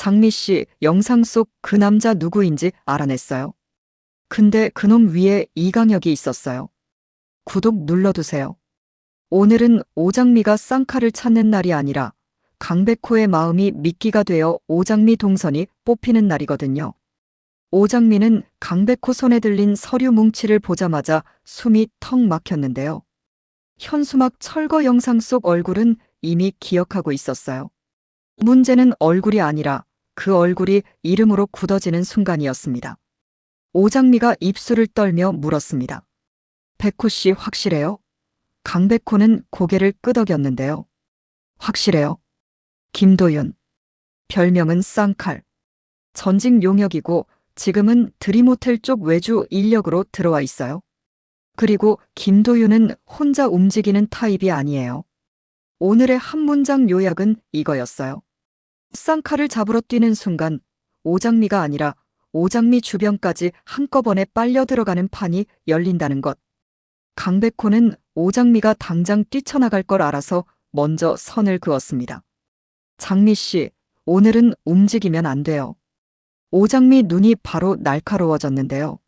장미 씨 영상 속 그 남자 누구인지 알아냈어요. 근데 그놈 위에 이강혁이 있었어요. 구독 눌러두세요. 오늘은 오장미가 쌍칼을 찾는 날이 아니라 강백호의 마음이 미끼가 되어 오장미 동선이 뽑히는 날이거든요. 오장미는 강백호 손에 들린 서류 뭉치를 보자마자 숨이 턱 막혔는데요. 현수막 철거 영상 속 얼굴은 이미 기억하고 있었어요. 문제는 얼굴이 아니라 그 얼굴이 이름으로 굳어지는 순간이었습니다. 오장미가 입술을 떨며 물었습니다. 백호 씨 확실해요? 강백호는 고개를 끄덕였는데요. 확실해요. 김도윤. 별명은 쌍칼. 전직 용역이고 지금은 드림호텔 쪽 외주 인력으로 들어와 있어요. 그리고 김도윤은 혼자 움직이는 타입이 아니에요. 오늘의 한 문장 요약은 이거였어요. 쌍칼을 잡으러 뛰는 순간 오장미가 아니라 오장미 주변까지 한꺼번에 빨려 들어가는 판이 열린다는 것. 강백호는 오장미가 당장 뛰쳐나갈 걸 알아서 먼저 선을 그었습니다. 장미 씨, 오늘은 움직이면 안 돼요. 오장미 눈이 바로 날카로워졌는데요.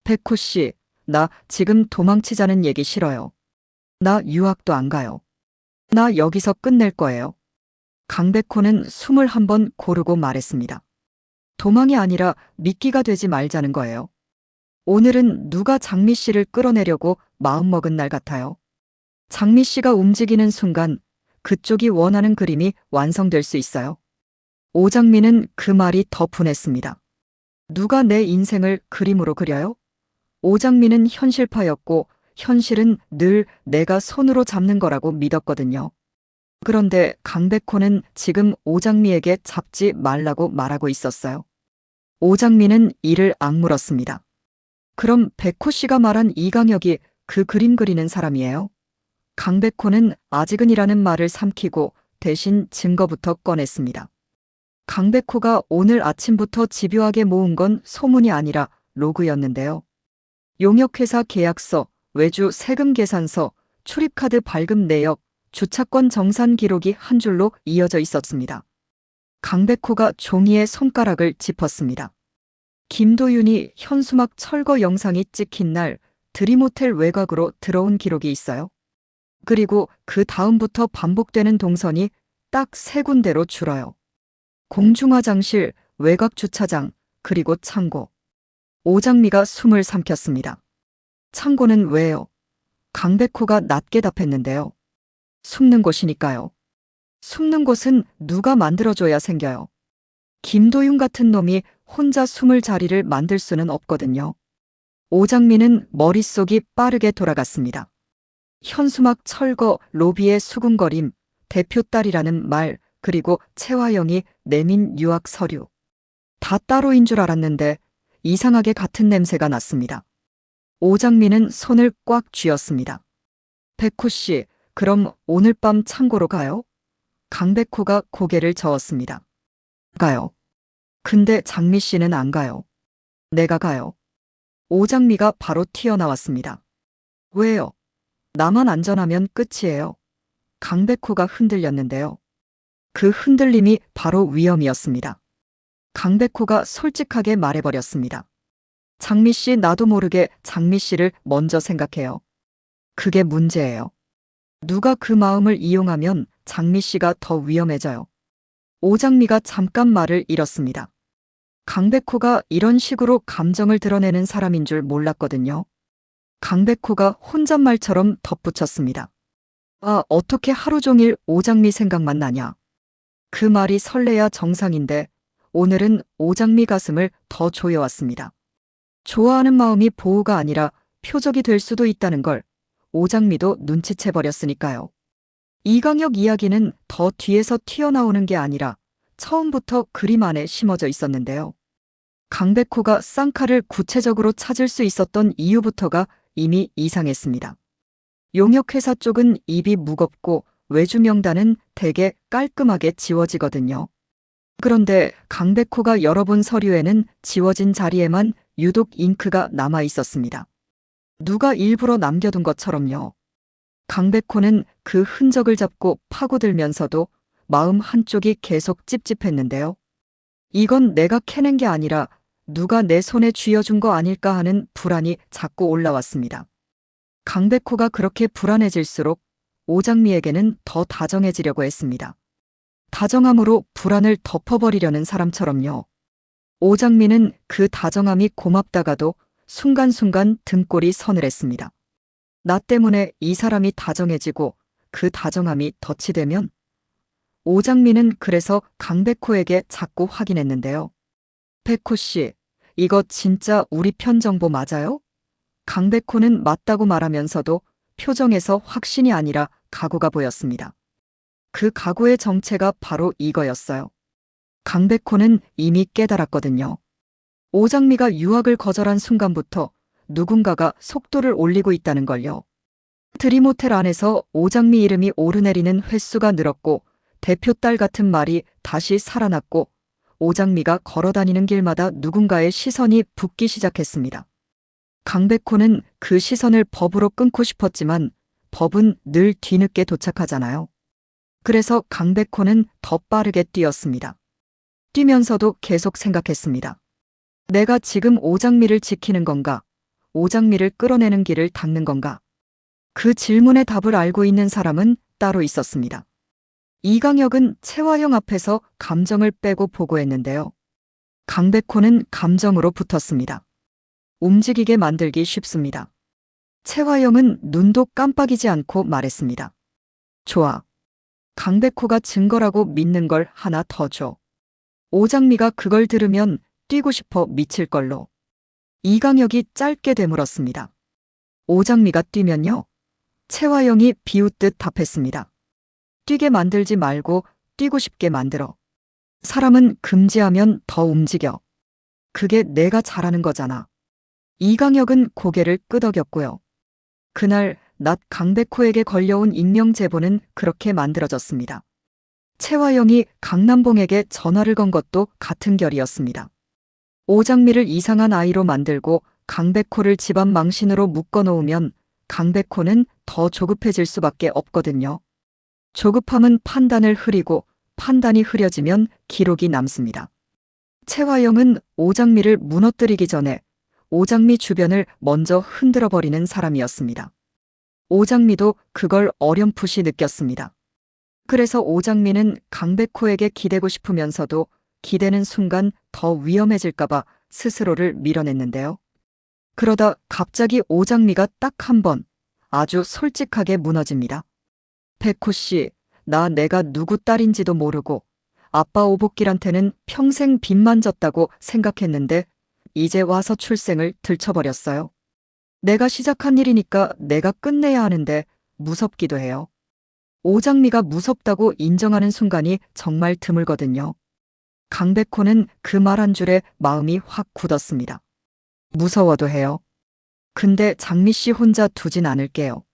백호 씨, 나 지금 도망치자는 얘기 싫어요. 나 유학도 안 가요. 나 여기서 끝낼 거예요. 강백호는 숨을 한번 고르고 말했습니다. 도망이 아니라 미끼가 되지 말자는 거예요. 오늘은 누가 장미 씨를 끌어내려고 마음먹은 날 같아요. 장미 씨가 움직이는 순간 그쪽이 원하는 그림이 완성될 수 있어요. 오장미는 그 말이 더 분했습니다. 누가 내 인생을 그림으로 그려요? 오장미는 현실파였고 현실은 늘 내가 손으로 잡는 거라고 믿었거든요. 그런데 강백호는 지금 오장미에게 잡지 말라고 말하고 있었어요. 오장미는 이를 악물었습니다. 그럼 백호 씨가 말한 이강혁이 그 그림 그리는 사람이에요? 강백호는 아직은이라는 말을 삼키고 대신 증거부터 꺼냈습니다. 강백호가 오늘 아침부터 집요하게 모은 건 소문이 아니라 로그였는데요. 용역회사 계약서, 외주 세금 계산서, 출입카드 발급 내역, 주차권 정산 기록이 한 줄로 이어져 있었습니다. 강백호가 종이에 손가락을 짚었습니다. 김도윤이 현수막 철거 영상이 찍힌 날 드림호텔 외곽으로 들어온 기록이 있어요. 그리고 그 다음부터 반복되는 동선이 딱 3군데로 줄어요. 공중화장실, 외곽 주차장, 그리고 창고. 오장미가 숨을 삼켰습니다. 창고는 왜요? 강백호가 낮게 답했는데요. 숨는 곳이니까요. 숨는 곳은 누가 만들어줘야 생겨요. 김도윤 같은 놈이 혼자 숨을 자리를 만들 수는 없거든요. 오장미는 머릿속이 빠르게 돌아갔습니다. 현수막 철거, 로비의 수군거림, 대표 딸이라는 말, 그리고 채화영이 내민 유학 서류. 다 따로인 줄 알았는데 이상하게 같은 냄새가 났습니다. 오장미는 손을 꽉 쥐었습니다. 백호 씨, 그럼 오늘 밤 창고로 가요? 강백호가 고개를 저었습니다. 가요. 근데 장미 씨는 안 가요. 내가 가요. 오장미가 바로 튀어나왔습니다. 왜요? 나만 안전하면 끝이에요. 강백호가 흔들렸는데요. 그 흔들림이 바로 위험이었습니다. 강백호가 솔직하게 말해버렸습니다. 장미 씨 나도 모르게 장미 씨를 먼저 생각해요. 그게 문제예요. 누가 그 마음을 이용하면 장미 씨가 더 위험해져요. 오장미가 잠깐 말을 잃었습니다. 강백호가 이런 식으로 감정을 드러내는 사람인 줄 몰랐거든요. 강백호가 혼잣말처럼 덧붙였습니다. 아, 어떻게 하루 종일 오장미 생각만 나냐. 그 말이 설레야 정상인데 오늘은 오장미 가슴을 더 조여왔습니다. 좋아하는 마음이 보호가 아니라 표적이 될 수도 있다는 걸 오장미도 눈치채버렸으니까요. 이강혁 이야기는 더 뒤에서 튀어나오는 게 아니라 처음부터 그림 안에 심어져 있었는데요. 강백호가 쌍칼을 구체적으로 찾을 수 있었던 이유부터가 이미 이상했습니다. 용역회사 쪽은 입이 무겁고 외주 명단은 대개 깔끔하게 지워지거든요. 그런데 강백호가 열어본 서류에는 지워진 자리에만 유독 잉크가 남아 있었습니다. 누가 일부러 남겨둔 것처럼요. 강백호는 그 흔적을 잡고 파고들면서도 마음 한쪽이 계속 찝찝했는데요. 이건 내가 캐낸 게 아니라 누가 내 손에 쥐어준 거 아닐까 하는 불안이 자꾸 올라왔습니다. 강백호가 그렇게 불안해질수록 오장미에게는 더 다정해지려고 했습니다. 다정함으로 불안을 덮어버리려는 사람처럼요. 오장미는 그 다정함이 고맙다가도 순간순간 등골이 서늘했습니다. 나 때문에 이 사람이 다정해지고 그 다정함이 덫이 되면 오장미는 그래서 강백호에게 자꾸 확인했는데요. 백호 씨, 이거 진짜 우리 편 정보 맞아요? 강백호는 맞다고 말하면서도 표정에서 확신이 아니라 각오가 보였습니다. 그 각오의 정체가 바로 이거였어요. 강백호는 이미 깨달았거든요. 오장미가 유학을 거절한 순간부터 누군가가 속도를 올리고 있다는 걸요. 드림호텔 안에서 오장미 이름이 오르내리는 횟수가 늘었고 대표 딸 같은 말이 다시 살아났고 오장미가 걸어다니는 길마다 누군가의 시선이 붙기 시작했습니다. 강백호는 그 시선을 법으로 끊고 싶었지만 법은 늘 뒤늦게 도착하잖아요. 그래서 강백호는 더 빠르게 뛰었습니다. 뛰면서도 계속 생각했습니다. 내가 지금 오장미를 지키는 건가? 오장미를 끌어내는 길을 닦는 건가? 그 질문의 답을 알고 있는 사람은 따로 있었습니다. 이강혁은 채화영 앞에서 감정을 빼고 보고했는데요. 강백호는 감정으로 붙었습니다. 움직이게 만들기 쉽습니다. 채화영은 눈도 깜빡이지 않고 말했습니다. 좋아. 강백호가 증거라고 믿는 걸 하나 더 줘. 오장미가 그걸 들으면 뛰고 싶어 미칠 걸로. 이강혁이 짧게 되물었습니다. 오장미가 뛰면요? 채화영이 비웃듯 답했습니다. 뛰게 만들지 말고 뛰고 싶게 만들어. 사람은 금지하면 더 움직여. 그게 내가 잘하는 거잖아. 이강혁은 고개를 끄덕였고요. 그날 낮 강백호에게 걸려온 익명 제보는 그렇게 만들어졌습니다. 채화영이 강남봉에게 전화를 건 것도 같은 결이었습니다. 오장미를 이상한 아이로 만들고 강백호를 집안 망신으로 묶어놓으면 강백호는 더 조급해질 수밖에 없거든요. 조급함은 판단을 흐리고 판단이 흐려지면 기록이 남습니다. 채화영은 오장미를 무너뜨리기 전에 오장미 주변을 먼저 흔들어버리는 사람이었습니다. 오장미도 그걸 어렴풋이 느꼈습니다. 그래서 오장미는 강백호에게 기대고 싶으면서도 기대는 순간 더 위험해질까봐 스스로를 밀어냈는데요. 그러다 갑자기 오장미가 딱 한 번 아주 솔직하게 무너집니다. 백호 씨, 내가 누구 딸인지도 모르고 아빠 오복길한테는 평생 빚만 졌다고 생각했는데 이제 와서 출생을 들춰버렸어요. 내가 시작한 일이니까 내가 끝내야 하는데 무섭기도 해요. 오장미가 무섭다고 인정하는 순간이 정말 드물거든요. 강백호는 그 말 한 줄에 마음이 확 굳었습니다. 무서워도 해요. 근데 장미 씨 혼자 두진 않을게요.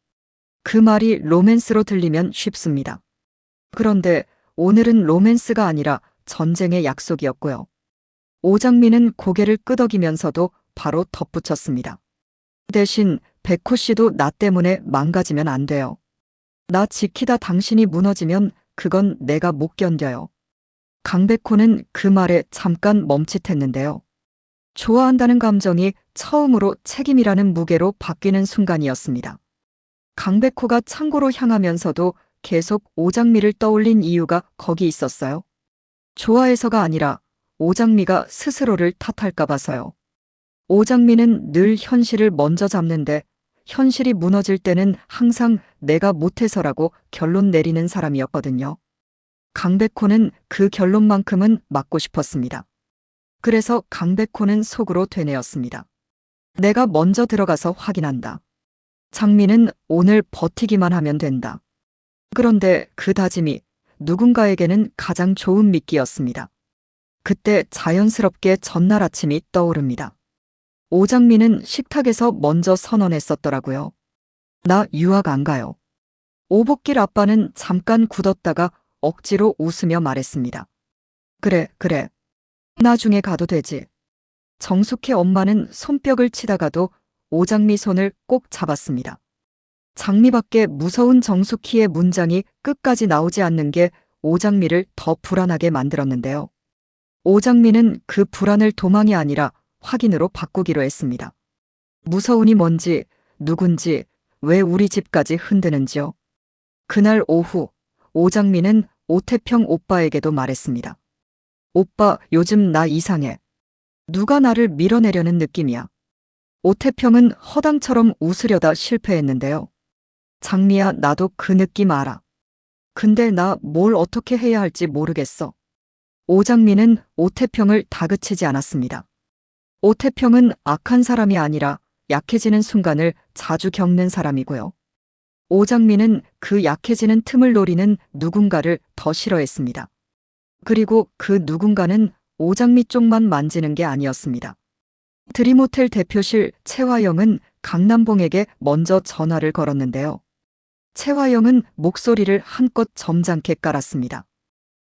그 말이 로맨스로 들리면 쉽습니다. 그런데 오늘은 로맨스가 아니라 전쟁의 약속이었고요. 오장미는 고개를 끄덕이면서도 바로 덧붙였습니다. 대신 백호 씨도 나 때문에 망가지면 안 돼요. 나 지키다 당신이 무너지면 그건 내가 못 견뎌요. 강백호는 그 말에 잠깐 멈칫했는데요. 좋아한다는 감정이 처음으로 책임이라는 무게로 바뀌는 순간이었습니다. 강백호가 창고로 향하면서도 계속 오장미를 떠올린 이유가 거기 있었어요. 좋아해서가 아니라 오장미가 스스로를 탓할까 봐서요. 오장미는 늘 현실을 먼저 잡는데 현실이 무너질 때는 항상 내가 못해서라고 결론 내리는 사람이었거든요. 강백호는 그 결론만큼은 막고 싶었습니다. 그래서 강백호는 속으로 되뇌었습니다. 내가 먼저 들어가서 확인한다. 장미는 오늘 버티기만 하면 된다. 그런데 그 다짐이 누군가에게는 가장 좋은 미끼였습니다. 그때 자연스럽게 전날 아침이 떠오릅니다. 오장미는 식탁에서 먼저 선언했었더라고요. 나 유학 안 가요. 오복길 아빠는 잠깐 굳었다가 억지로 웃으며 말했습니다. 그래. 나중에 가도 되지. 정숙희 엄마는 손뼉을 치다가도 오장미 손을 꼭 잡았습니다. 장미밖에 무서운 정숙희의 문장이 끝까지 나오지 않는 게 오장미를 더 불안하게 만들었는데요. 오장미는 그 불안을 도망이 아니라 확인으로 바꾸기로 했습니다. 무서운이 뭔지, 누군지, 왜 우리 집까지 흔드는지요. 그날 오후, 오장미는 오태평 오빠에게도 말했습니다. 오빠, 요즘 나 이상해. 누가 나를 밀어내려는 느낌이야. 오태평은 허당처럼 웃으려다 실패했는데요. 장미야, 나도 그 느낌 알아. 근데 나 뭘 어떻게 해야 할지 모르겠어. 오장미는 오태평을 다그치지 않았습니다. 오태평은 악한 사람이 아니라 약해지는 순간을 자주 겪는 사람이고요. 오장미는 그 약해지는 틈을 노리는 누군가를 더 싫어했습니다. 그리고 그 누군가는 오장미 쪽만 만지는 게 아니었습니다. 드림호텔 대표실 최화영은 강남봉에게 먼저 전화를 걸었는데요. 최화영은 목소리를 한껏 점잖게 깔았습니다.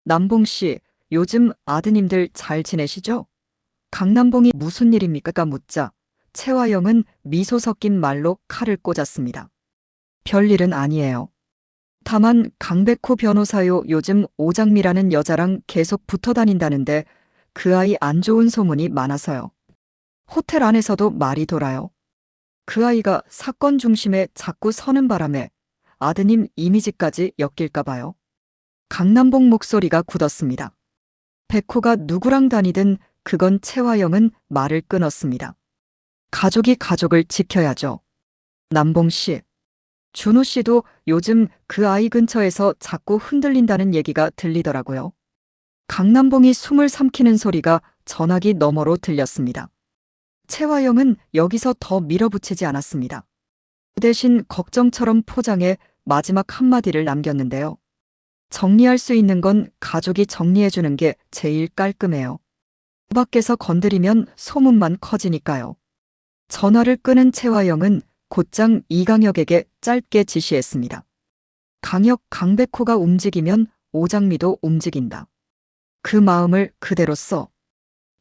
남봉 씨, 요즘 아드님들 잘 지내시죠? 강남봉이 무슨 일입니까? 묻자 최화영은 미소 섞인 말로 칼을 꽂았습니다. 별일은 아니에요. 다만 강백호 변호사요, 요즘 오장미라는 여자랑 계속 붙어 다닌다는데 그 아이 안 좋은 소문이 많아서요. 호텔 안에서도 말이 돌아요. 그 아이가 사건 중심에 자꾸 서는 바람에 아드님 이미지까지 엮일까 봐요. 강남봉 목소리가 굳었습니다. 백호가 누구랑 다니든 그건 최화영은 말을 끊었습니다. 가족이 가족을 지켜야죠. 남봉 씨, 준호 씨도 요즘 그 아이 근처에서 자꾸 흔들린다는 얘기가 들리더라고요. 강남봉이 숨을 삼키는 소리가 전화기 너머로 들렸습니다. 최화영은 여기서 더 밀어붙이지 않았습니다. 대신 걱정처럼 포장해 마지막 한마디를 남겼는데요. 정리할 수 있는 건 가족이 정리해주는 게 제일 깔끔해요. 밖에서 건드리면 소문만 커지니까요. 전화를 끊은 최화영은 곧장 이강혁에게 짧게 지시했습니다. 강혁, 강백호가 움직이면 오장미도 움직인다. 그 마음을 그대로 써.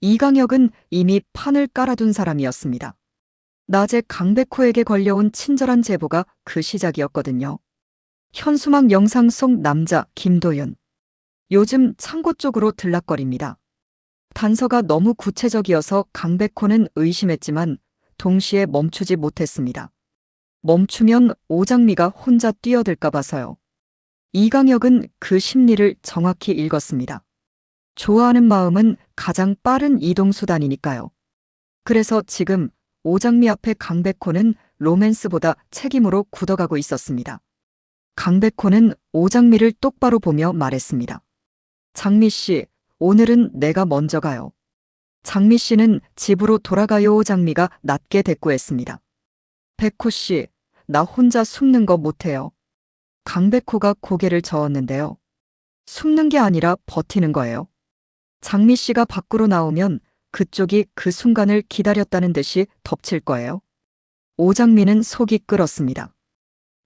이강혁은 이미 판을 깔아둔 사람이었습니다. 낮에 강백호에게 걸려온 친절한 제보가 그 시작이었거든요. 현수막 영상 속 남자 김도윤. 요즘 창고 쪽으로 들락거립니다. 단서가 너무 구체적이어서 강백호는 의심했지만 동시에 멈추지 못했습니다. 멈추면 오장미가 혼자 뛰어들까 봐서요. 이강혁은 그 심리를 정확히 읽었습니다. 좋아하는 마음은 가장 빠른 이동수단이니까요. 그래서 지금 오장미 앞에 강백호는 로맨스보다 책임으로 굳어가고 있었습니다. 강백호는 오장미를 똑바로 보며 말했습니다. 장미 씨, 오늘은 내가 먼저 가요. 장미 씨는 집으로 돌아가요. 오장미가 낮게 대꾸했습니다. 백호 씨, 나 혼자 숨는 거 못해요. 강백호가 고개를 저었는데요. 숨는 게 아니라 버티는 거예요. 장미 씨가 밖으로 나오면 그쪽이 그 순간을 기다렸다는 듯이 덮칠 거예요. 오장미는 속이 끓었습니다.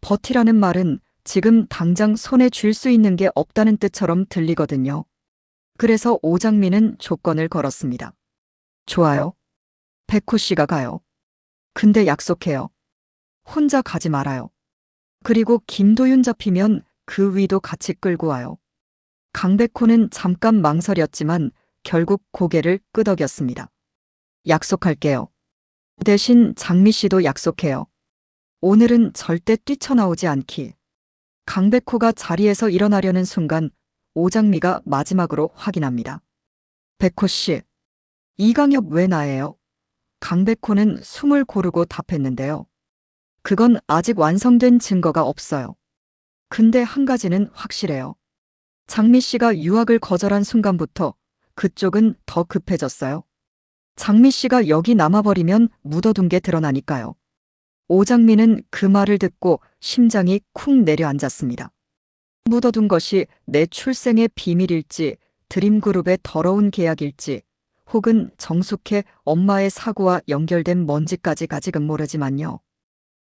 버티라는 말은 지금 당장 손에 쥘 수 있는 게 없다는 뜻처럼 들리거든요. 그래서 오장미는 조건을 걸었습니다. 좋아요. 백호 씨가 가요. 근데 약속해요. 혼자 가지 말아요. 그리고 김도윤 잡히면 그 위도 같이 끌고 와요. 강백호는 잠깐 망설였지만 결국 고개를 끄덕였습니다. 약속할게요. 대신 장미 씨도 약속해요. 오늘은 절대 뛰쳐나오지 않기. 강백호가 자리에서 일어나려는 순간 오장미가 마지막으로 확인합니다. 백호 씨, 이강혁 왜 나예요? 강백호는 숨을 고르고 답했는데요. 그건 아직 완성된 증거가 없어요. 근데 한 가지는 확실해요. 장미 씨가 유학을 거절한 순간부터 그쪽은 더 급해졌어요. 장미 씨가 여기 남아버리면 묻어둔 게 드러나니까요. 오장미는 그 말을 듣고 심장이 쿵 내려앉았습니다. 묻어둔 것이 내 출생의 비밀일지, 드림그룹의 더러운 계약일지, 혹은 정숙해 엄마의 사고와 연결된 뭔지까지 아직은 모르지만요.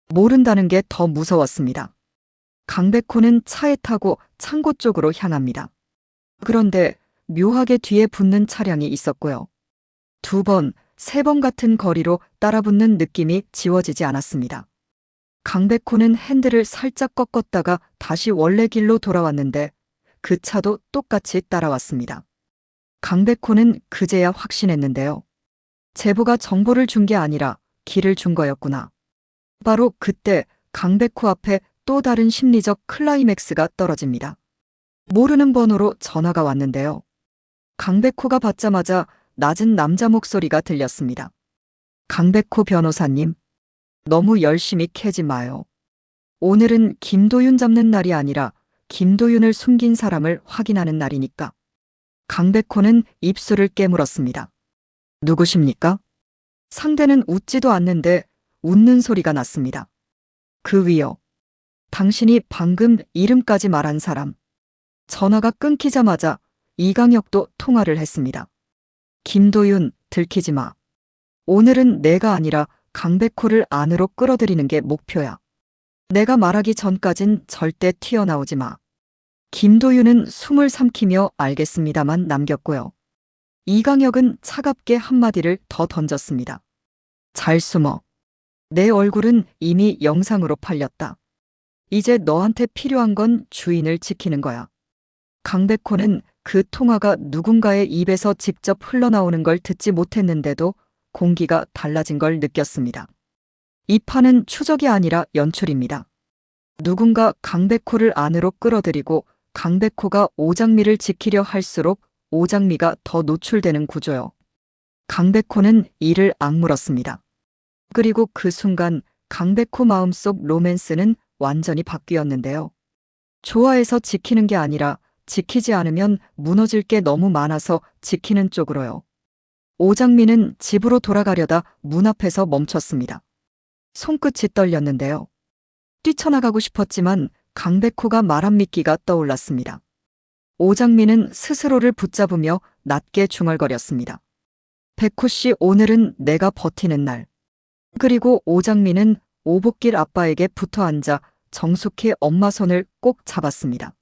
모른다는 게 더 무서웠습니다. 강백호는 차에 타고 창고 쪽으로 향합니다. 그런데 묘하게 뒤에 붙는 차량이 있었고요. 2번, 3번 같은 거리로 따라붙는 느낌이 지워지지 않았습니다. 강백호는 핸들을 살짝 꺾었다가 다시 원래 길로 돌아왔는데 그 차도 똑같이 따라왔습니다. 강백호는 그제야 확신했는데요. 제보가 정보를 준 게 아니라 길을 준 거였구나. 바로 그때 강백호 앞에 또 다른 심리적 클라이맥스가 떨어집니다. 모르는 번호로 전화가 왔는데요. 강백호가 받자마자 낮은 남자 목소리가 들렸습니다. 강백호 변호사님, 너무 열심히 캐지 마요. 오늘은 김도윤 잡는 날이 아니라 김도윤을 숨긴 사람을 확인하는 날이니까. 강백호는 입술을 깨물었습니다. 누구십니까? 상대는 웃지도 않는데 웃는 소리가 났습니다. 그 위요. 당신이 방금 이름까지 말한 사람. 전화가 끊기자마자 이강혁도 통화를 했습니다. 김도윤, 들키지 마. 오늘은 내가 아니라 강백호를 안으로 끌어들이는 게 목표야. 내가 말하기 전까진 절대 튀어나오지 마. 김도윤은 숨을 삼키며 알겠습니다만 남겼고요. 이강혁은 차갑게 한마디를 더 던졌습니다. 잘 숨어. 내 얼굴은 이미 영상으로 팔렸다. 이제 너한테 필요한 건 주인을 지키는 거야. 강백호는 그 통화가 누군가의 입에서 직접 흘러나오는 걸 듣지 못했는데도 공기가 달라진 걸 느꼈습니다. 이 판은 추적이 아니라 연출입니다. 누군가 강백호를 안으로 끌어들이고 강백호가 오장미를 지키려 할수록 오장미가 더 노출되는 구조요. 강백호는 이를 악물었습니다. 그리고 그 순간 강백호 마음속 로맨스는 완전히 바뀌었는데요. 좋아해서 지키는 게 아니라 지키지 않으면 무너질 게 너무 많아서 지키는 쪽으로요. 오장미는 집으로 돌아가려다 문 앞에서 멈췄습니다. 손끝이 떨렸는데요. 뛰쳐나가고 싶었지만 강백호가 말 안 믿기가 떠올랐습니다. 오장미는 스스로를 붙잡으며 낮게 중얼거렸습니다. 백호 씨, 오늘은 내가 버티는 날. 그리고 오장미는 오복길 아빠에게 붙어 앉아 정숙희 엄마 손을 꼭 잡았습니다.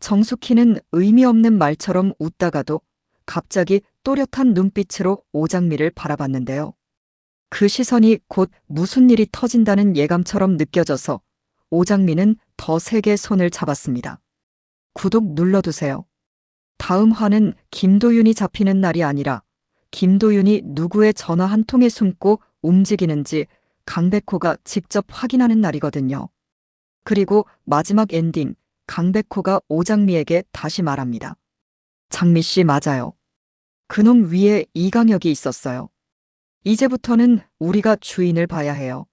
정숙희는 의미 없는 말처럼 웃다가도 갑자기 또렷한 눈빛으로 오장미를 바라봤는데요. 그 시선이 곧 무슨 일이 터진다는 예감처럼 느껴져서 오장미는 더 세게 손을 잡았습니다. 구독 눌러두세요. 다음 화는 김도윤이 잡히는 날이 아니라 김도윤이 누구의 전화 한 통에 숨고 움직이는지 강백호가 직접 확인하는 날이거든요. 그리고 마지막 엔딩, 강백호가 오장미에게 다시 말합니다. 장미 씨 맞아요. 그놈 위에 이강혁이 있었어요. 이제부터는 우리가 주인을 봐야 해요.